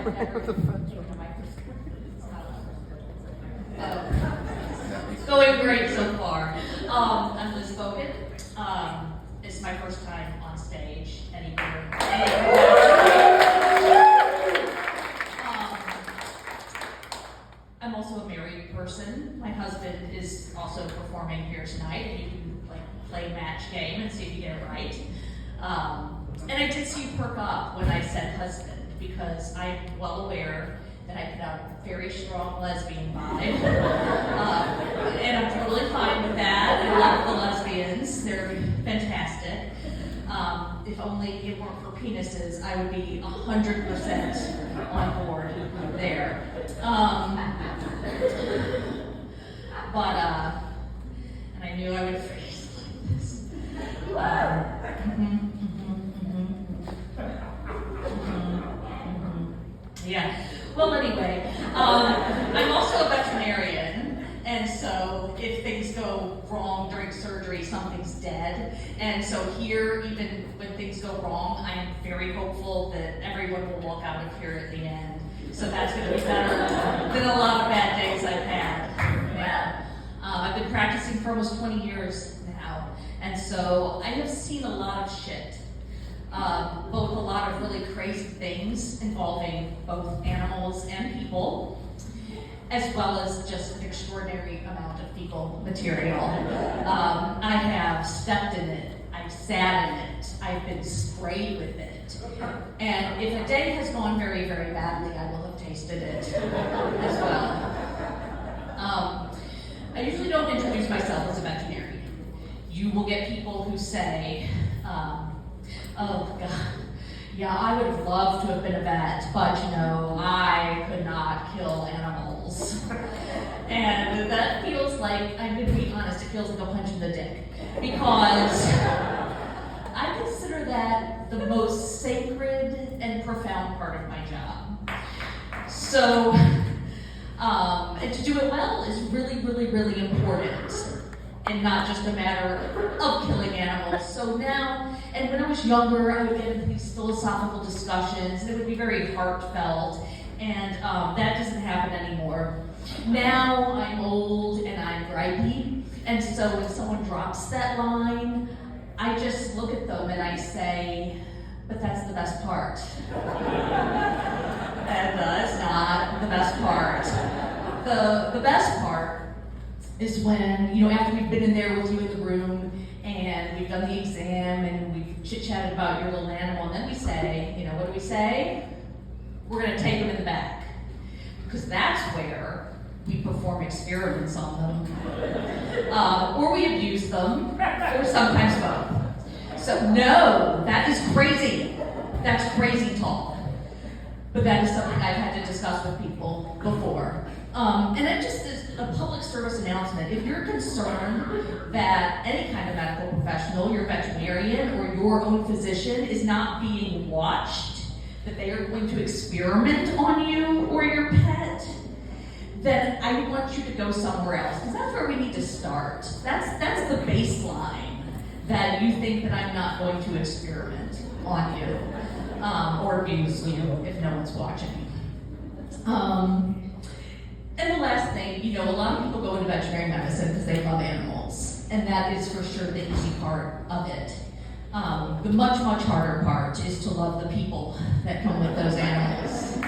It's going great so far. I'm Liz Bogan. It's my first time on stage anywhere. I'm also a married person. My husband is also performing here tonight, and you can play match game and see if you get it right. And I did see you perk up when I said husband, because I'm well aware that I put out a very strong lesbian vibe. And I'm totally fine with that. I love the lesbians. They're fantastic. If only it weren't for penises, I would be 100% on board there. And I knew I would freeze like this. Yeah. Well, anyway, I'm also a veterinarian, and so if things go wrong during surgery, something's dead. And so here, even when things go wrong, I am very hopeful that everyone will walk out of here at the end. So that's going to be better than a lot of bad days I've had. Yeah. I've been practicing for almost 20 years now, and so I have seen a lot of shit. Both a lot of really crazy things involving both animals and people, as well as just an extraordinary amount of fecal material. I have stepped in it, I've sat in it, I've been sprayed with it. And if a day has gone very, very badly, I will have tasted it as well. I usually don't introduce myself as a veterinarian. You will get people who say, oh God, yeah, I would have loved to have been a vet, but I could not kill animals. And that feels like, I'm going to be honest, it feels like a punch in the dick. Because I consider that the most sacred and profound part of my job. So, and to do it well is really, really, really important. And not just a matter of killing animals. So now, and when I was younger, I would get into these philosophical discussions, and it would be very heartfelt, and that doesn't happen anymore. Now I'm old and I'm gripey, and so when someone drops that line, I just look at them and I say, but that's the best part. And it's not the best part. The best part is when, after we've been in there with you in the room and we've done the exam and we've chit-chatted about your little animal, and then we say, what do we say? We're going to take them in the back. Because that's where we perform experiments on them. Or we abuse them, or sometimes both. So no, that is crazy. That's crazy talk. But that is something I've had to discuss with people before. And it just is a public service announcement. If you're concerned that any kind of medical professional, your veterinarian or your own physician is not being watched, that they are going to experiment on you or your pet, then I want you to go somewhere else, because that's where we need to start. That's the baseline, that you think that I'm not going to experiment on you or abuse you if no one's watching. And the last thing, a lot of people go into veterinary medicine because they love animals, and that is for sure the easy part of it. The much, much harder part is to love the people that come with those animals.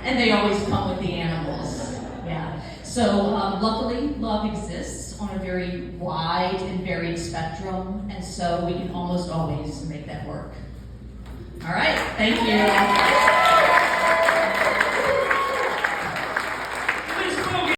And they always come with the animals, yeah. So luckily, love exists on a very wide and varied spectrum, and so we can almost always make that work. All right, thank you.